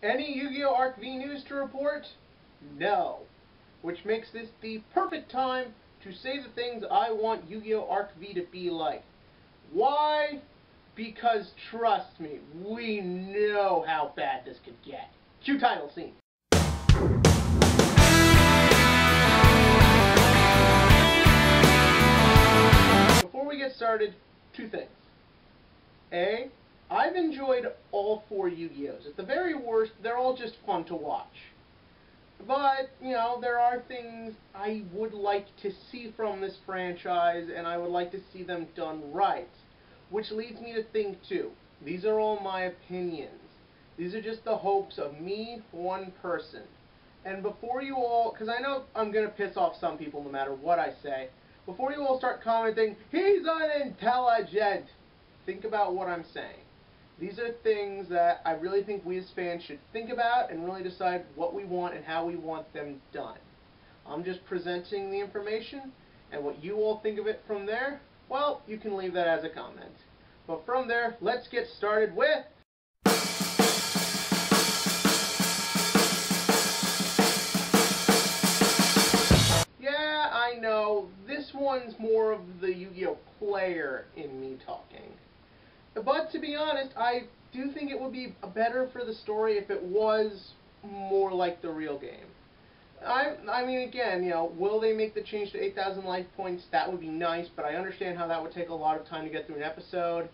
Any Yu-Gi-Oh! ARC V news to report? No. Which makes this the perfect time to say the things I want Yu-Gi-Oh! ARC V to be like. Why? Because trust me, we know how bad this could get. Cue title scene. Before we get started, two things. A, I've enjoyed all four Yu-Gi-Ohs. At the very worst, they're all just fun to watch. But, you know, there are things I would like to see from this franchise, and I would like to see them done right. Which leads me to think, too, these are all my opinions. These are just the hopes of me, one person. And before you all, because I know I'm going to piss off some people no matter what I say, before you all start commenting, he's unintelligent, think about what I'm saying. These are things that I really think we as fans should think about and really decide what we want and how we want them done. I'm just presenting the information, and what you all think of it from there, well, you can leave that as a comment. But from there, let's get started with... Yeah, I know, this one's more of the Yu-Gi-Oh! Player in me talking. But to be honest, I do think it would be better for the story if it was more like the real game. I mean, again, you know, will they make the change to 8,000 life points? That would be nice, but I understand how that would take a lot of time to get through an episode.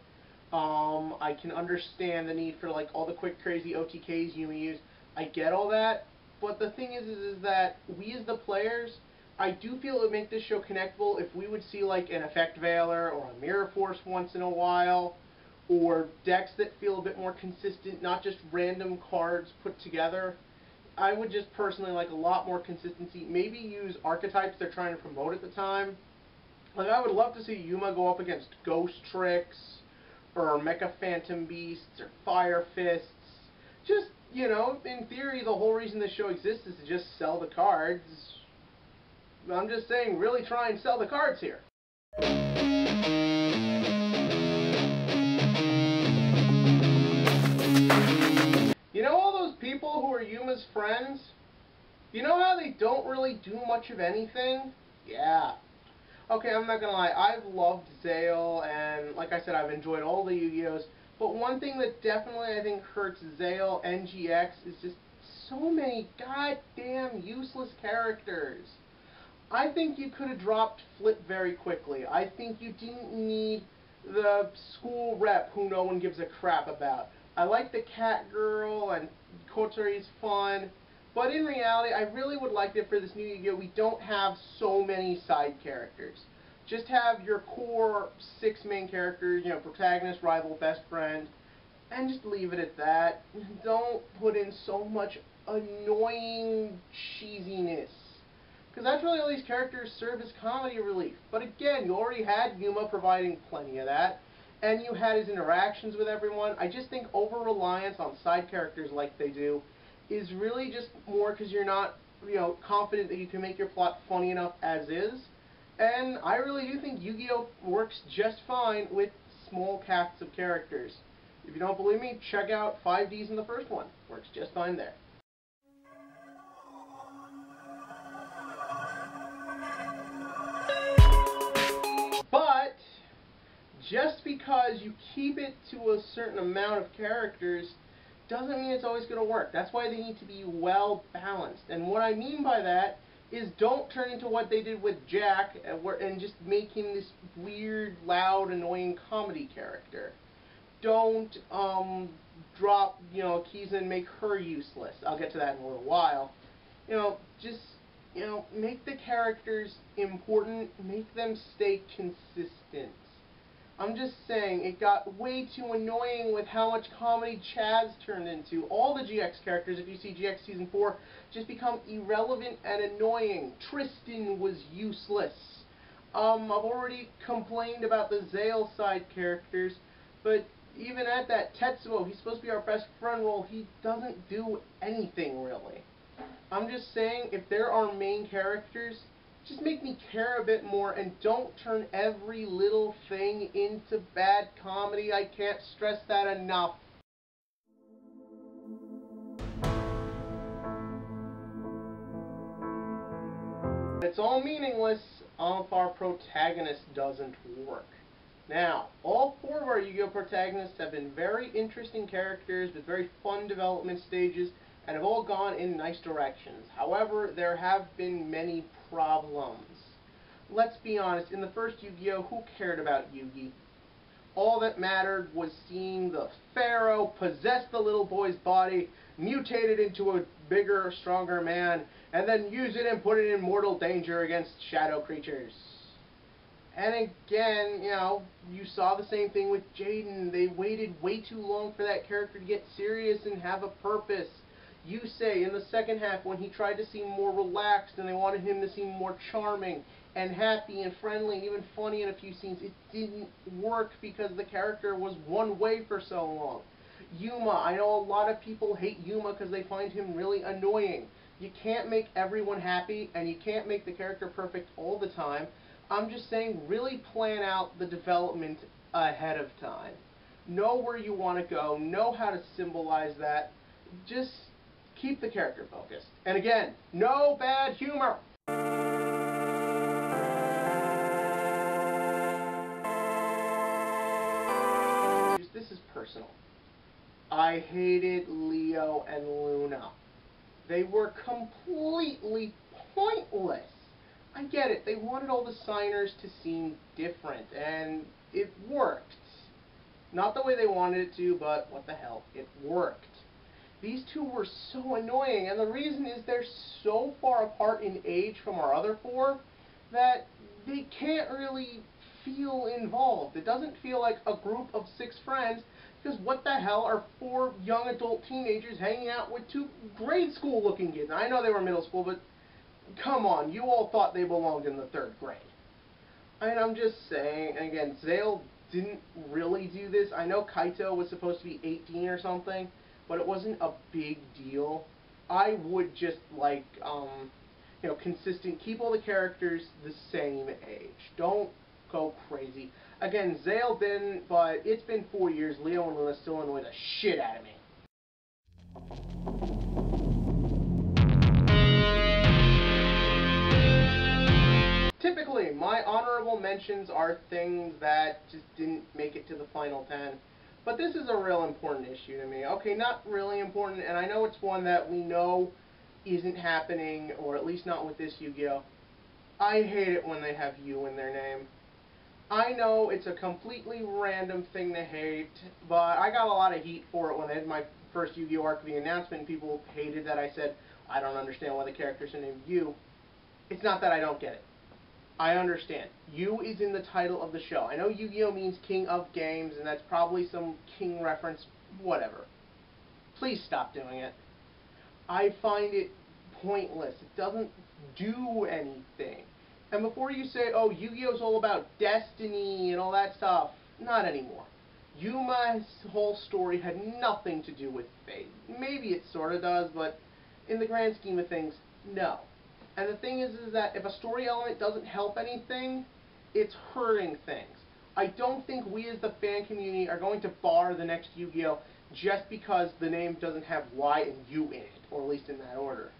I can understand the need for, like, all the quick, crazy OTKs you use. I get all that, but the thing is that we as the players, I do feel it would make this show connectable if we would see, like, an Effect Veiler or a Mirror Force once in a while, or decks that feel a bit more consistent, not just random cards put together. I would just personally like a lot more consistency. Maybe use archetypes they're trying to promote at the time. Like, I would love to see Yuma go up against Ghost Tricks, or Mecha Phantom Beasts, or Fire Fists. Just, you know, in theory, the whole reason this show exists is to just sell the cards. I'm just saying, really try and sell the cards here. You know all those people who are Yuma's friends? You know how they don't really do much of anything? Yeah. Okay, I'm not gonna lie, I've loved Zale, and like I said, I've enjoyed all the Yu-Gi-Ohs, but one thing that definitely I think hurts Zale and GX is just so many goddamn useless characters. I think you could have dropped Flip very quickly. I think you didn't need the school rep who no one gives a crap about. I like the Cat Girl, and Kotori's fun, but in reality, I really would like that for this new Yu-Gi-Oh! We don't have so many side characters. Just have your core 6 main characters, you know, protagonist, rival, best friend, and just leave it at that. Don't put in so much annoying cheesiness. Because that's really all these characters serve as comedy relief. But again, you already had Yuma providing plenty of that, and you had his interactions with everyone. I just think over-reliance on side characters like they do is really just more because you're not, you know, confident that you can make your plot funny enough as is. And I really do think Yu-Gi-Oh! Works just fine with small casts of characters. If you don't believe me, check out 5Ds in the first one. Works just fine there. But just because you keep it to a certain amount of characters doesn't mean it's always going to work. That's why they need to be well balanced. And what I mean by that is don't turn into what they did with Jack and just make him this weird, loud, annoying comedy character. Don't drop, you know, Kiza and make her useless. I'll get to that in a little while. You know, just, you know, make the characters important, make them stay consistent. I'm just saying, it got way too annoying with how much comedy Chaz turned into. All the GX characters, if you see GX Season 4, just become irrelevant and annoying. Tristan was useless. I've already complained about the Zale side characters, but even at that, Tetsuo, he's supposed to be our best friend role, he doesn't do anything, really. I'm just saying, if there are main characters, just make me care a bit more and don't turn every little thing into bad comedy. I can't stress that enough. It's all meaningless if our protagonist doesn't work. Now, all 4 of our Yu-Gi-Oh! Protagonists have been very interesting characters with very fun development stages and have all gone in nice directions. However, there have been many problems. Let's be honest, in the first Yu-Gi-Oh! Who cared about Yugi? All that mattered was seeing the Pharaoh possess the little boy's body, mutate it into a bigger, stronger man, and then use it and put it in mortal danger against shadow creatures. And again, you know, you saw the same thing with Jaden. They waited way too long for that character to get serious and have a purpose. You say in the second half when he tried to seem more relaxed and they wanted him to seem more charming and happy and friendly and even funny in a few scenes, it didn't work because the character was one way for so long. Yuma, I know a lot of people hate Yuma because they find him really annoying. You can't make everyone happy and you can't make the character perfect all the time. I'm just saying, really plan out the development ahead of time. Know where you want to go, know how to symbolize that. Just keep the character focused. And again, no bad humor. This is personal. I hated Leo and Luna. They were completely pointless. I get it. They wanted all the signers to seem different, and it worked. Not the way they wanted it to, but what the hell, it worked. These 2 were so annoying, and the reason is they're so far apart in age from our other 4 that they can't really feel involved. It doesn't feel like a group of 6 friends, because what the hell are 4 young adult teenagers hanging out with 2 grade school looking kids? I know they were middle school, but come on, you all thought they belonged in the 3rd grade. And I'm just saying, again, Zale didn't really do this. I know Kaito was supposed to be 18 or something, but it wasn't a big deal. I would just like, you know, consistent, keep all the characters the same age. Don't go crazy. Again, Zale didn't, but it's been 4 years. Leo and Luna still annoy the shit out of me. Typically, my honorable mentions are things that just didn't make it to the final 10. But this is a real important issue to me. Okay, not really important, and I know it's one that we know isn't happening, or at least not with this Yu-Gi-Oh! I hate it when they have "you" in their name. I know it's a completely random thing to hate, but I got a lot of heat for it when I did my first Yugioh ARC V announcement, and people hated that I said, I don't understand why the characters are named Yu. It's not that I don't get it. I understand. Yu is in the title of the show. I know Yu-Gi-Oh! Means King of Games, and that's probably some King reference, whatever. Please stop doing it. I find it pointless. It doesn't do anything. And before you say, oh, Yu-Gi-Oh's all about destiny and all that stuff, not anymore. Yuma's whole story had nothing to do with fate. Maybe it sort of does, but in the grand scheme of things, no. And the thing is that if a story element doesn't help anything, it's hurting things. I don't think we as the fan community are going to bar the next Yu-Gi-Oh! Just because the name doesn't have Y and U in it, or at least in that order.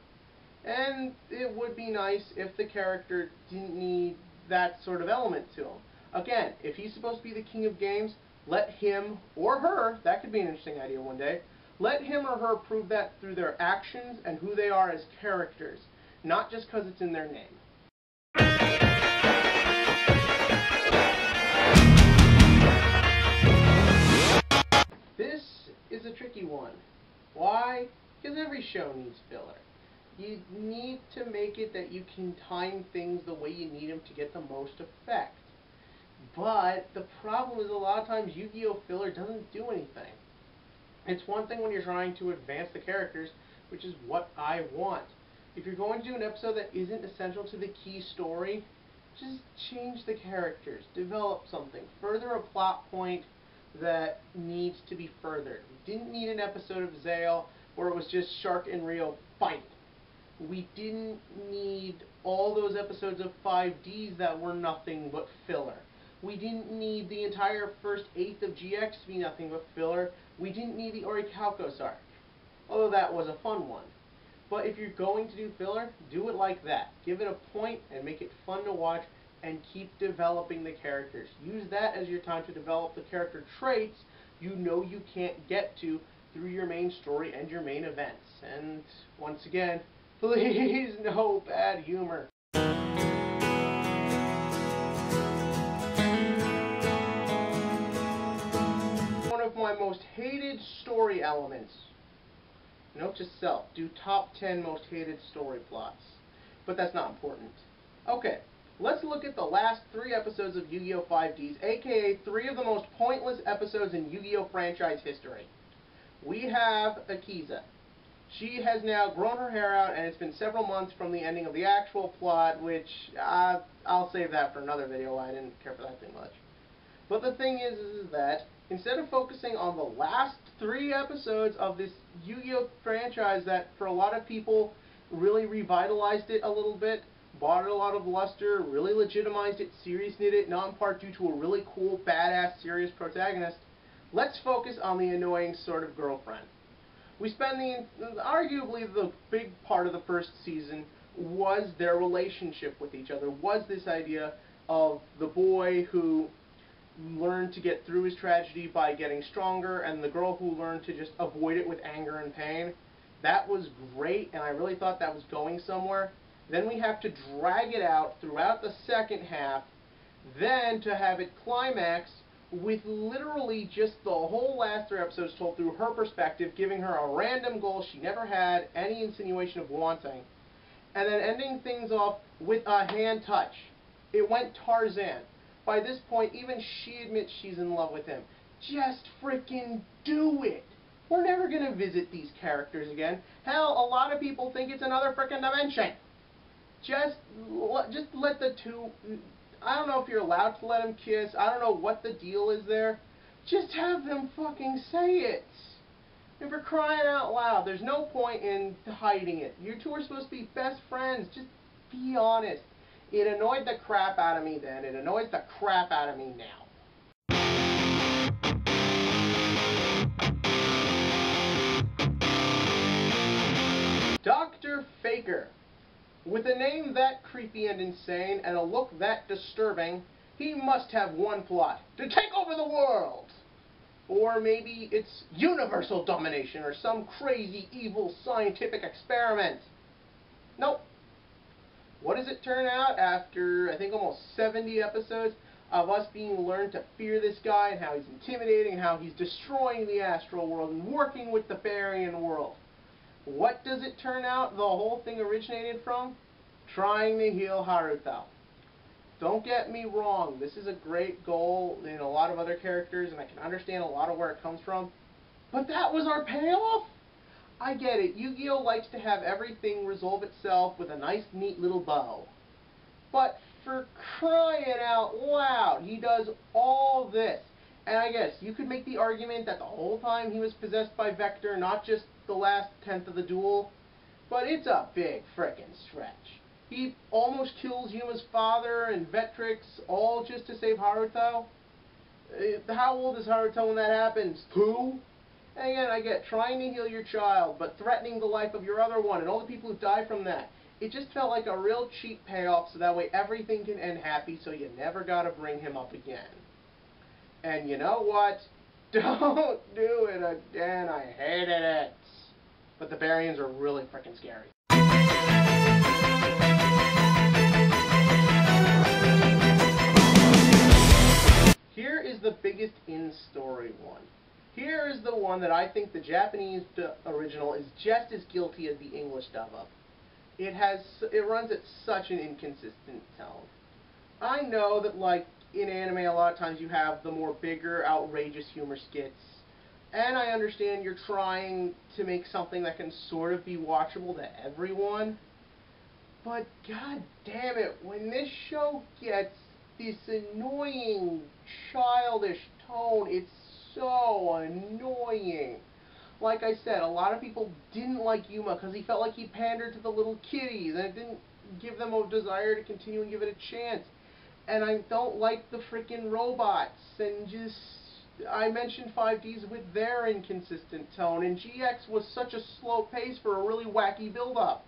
And it would be nice if the character didn't need that sort of element to him. Again, if he's supposed to be the king of games, let him or her, that could be an interesting idea one day, let him or her prove that through their actions and who they are as characters, not just because it's in their name. This is a tricky one. Why? Because every show needs filler. You need to make it that you can time things the way you need them to get the most effect. But the problem is a lot of times Yu-Gi-Oh! Filler doesn't do anything. It's one thing when you're trying to advance the characters, which is what I want. If you're going to do an episode that isn't essential to the key story, just change the characters, develop something, further a plot point that needs to be furthered. We didn't need an episode of Zale where it was just Shark and Rio fighting. We didn't need all those episodes of 5Ds that were nothing but filler. We didn't need the entire first eighth of GX to be nothing but filler. We didn't need the Orichalcos arc, although that was a fun one. But if you're going to do filler, do it like that. Give it a point and make it fun to watch and keep developing the characters. Use that as your time to develop the character traits you know you can't get to through your main story and your main events. And once again, please no bad humor. One of my most hated story elements. Note to self, do top 10 most hated story plots. But that's not important. Okay, let's look at the last 3 episodes of Yu-Gi-Oh! 5Ds, aka 3 of the most pointless episodes in Yu-Gi-Oh! Franchise history. We have Akiza. She has now grown her hair out, and it's been several months from the ending of the actual plot, which I'll save that for another video. I didn't care for that too much. But the thing is that instead of focusing on the last 3 episodes of this Yu-Gi-Oh! Franchise that for a lot of people really revitalized it a little bit, brought it a lot of luster, really legitimized it, serious knit it, not in part due to a really cool, badass, serious protagonist, let's focus on the annoying sort of girlfriend. We spend arguably the big part of the first season was their relationship with each other, was this idea of the boy who learned to get through his tragedy by getting stronger, and the girl who learned to just avoid it with anger and pain. That was great, and I really thought that was going somewhere. Then we have to drag it out throughout the second half, then to have it climax with literally just the whole last 3 episodes told through her perspective, giving her a random goal she never had any insinuation of wanting, and then ending things off with a hand touch. It went Tarzan. By this point, even she admits she's in love with him. Just freaking do it! We're never going to visit these characters again. Hell, a lot of people think it's another freaking dimension. Just let the two... I don't know if you're allowed to let them kiss. I don't know what the deal is there. Just have them fucking say it. And for crying out loud, there's no point in hiding it. You two are supposed to be best friends. Just be honest. It annoyed the crap out of me then. It annoys the crap out of me now. Dr. Faker. With a name that creepy and insane and a look that disturbing, he must have one plot: to take over the world! Or maybe it's universal domination or some crazy evil scientific experiment. Nope. What does it turn out after, I think, almost 70 episodes of us being learned to fear this guy and how he's intimidating, how he's destroying the astral world and working with the Barian world? What does it turn out the whole thing originated from? Trying to heal Haruto. Don't get me wrong, this is a great goal in a lot of other characters, and I can understand a lot of where it comes from. But that was our payoff? I get it, Yu-Gi-Oh! Likes to have everything resolve itself with a nice, neat little bow. But for crying out loud, he does all this. And I guess you could make the argument that the whole time he was possessed by Vector, not just the last 10th of the duel. But it's a big frickin' stretch. He almost kills Yuma's father and Vectrix, all just to save Haruto. How old is Haruto when that happens? 2? And again, I get trying to heal your child, but threatening the life of your other one, and all the people who die from that. It just felt like a real cheap payoff, so that way everything can end happy, so you never gotta bring him up again. And you know what? Don't do it again. I hated it. But the Barians are really freaking scary. Here is the biggest in-story one. Here is the one that I think the Japanese original is just as guilty as the English dub-up. It runs at such an inconsistent tone. I know that, like, in anime a lot of times you have the more bigger, outrageous humor skits, and I understand you're trying to make something that can sort of be watchable to everyone, but god damn it, when this show gets this annoying, childish tone, it's so annoying. Like I said, a lot of people didn't like Yuma because he felt like he pandered to the little kiddies, and it didn't give them a desire to continue and give it a chance. And I don't like the freaking robots, and just I mentioned 5Ds with their inconsistent tone, and GX was such a slow pace for a really wacky build-up.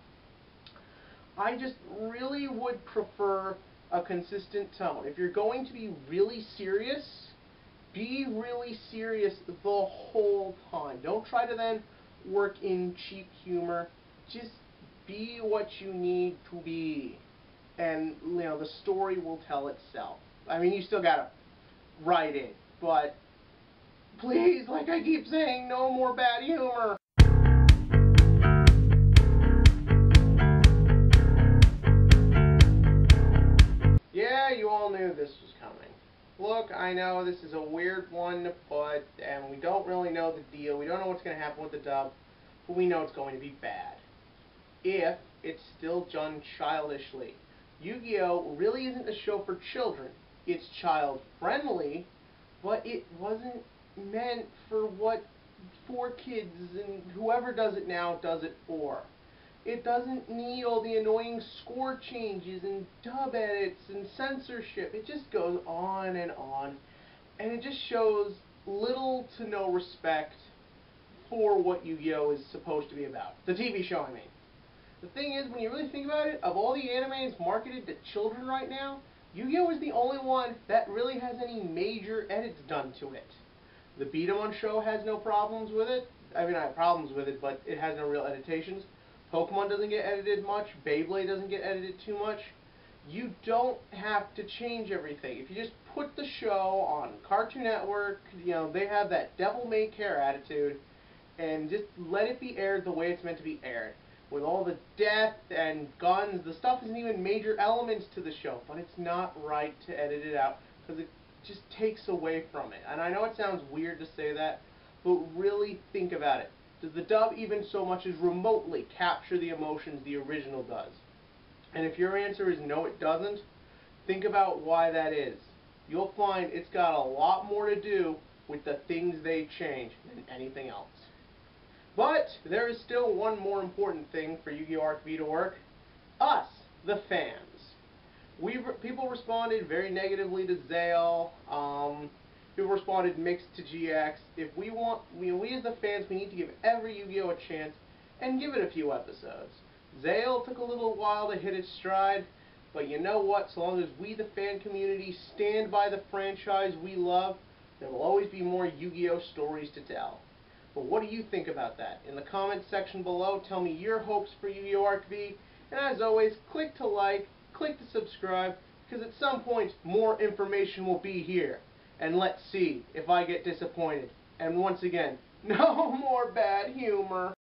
I just really would prefer a consistent tone. If you're going to be really serious, be really serious the whole time. Don't try to then work in cheap humor. Just be what you need to be. And, you know, the story will tell itself. I mean, you still gotta write it, but please, like I keep saying, no more bad humor. Yeah, you all knew this was coming. Look, I know this is a weird one to put, and we don't really know the deal. We don't know what's going to happen with the dub, but we know it's going to be bad. If it's still done childishly. Yu-Gi-Oh! Really isn't a show for children. It's child-friendly, but it wasn't meant for kids, and whoever does it now does it for. It doesn't need all the annoying score changes and dub edits and censorship. It just goes on, and it just shows little to no respect for what Yu-Gi-Oh! Is supposed to be about. The TV show, I mean. The thing is, when you really think about it, of all the animes marketed to children right now, Yu-Gi-Oh! Is the only one that really has any major edits done to it. The Beat-em-on show has no problems with it. I mean, I have problems with it, but it has no real editations. Pokemon doesn't get edited much. Beyblade doesn't get edited too much. You don't have to change everything. If you just put the show on Cartoon Network, you know, they have that devil-may-care attitude, and just let it be aired the way it's meant to be aired. With all the death and guns, the stuff isn't even major elements to the show, but it's not right to edit it out, because it just takes away from it. And I know it sounds weird to say that, but really think about it. Does the dub even so much as remotely capture the emotions the original does? And if your answer is no, it doesn't, think about why that is. You'll find it's got a lot more to do with the things they change than anything else. But there is still one more important thing for Yu-Gi-Oh! ARC V to work. Us, the fans. People responded very negatively to Zale. People responded mixed to GX. If we as the fans, we need to give every Yu-Gi-Oh! A chance and give it a few episodes. Zale took a little while to hit its stride, but you know what? So long as we, the fan community, stand by the franchise we love, there will always be more Yu-Gi-Oh! Stories to tell. But what do you think about that? In the comments section below, tell me your hopes for Yu-Gi-Oh! ARC V, and as always, click to like, click to subscribe, because at some point, more information will be here. And let's see if I get disappointed. And once again, no more bad humor.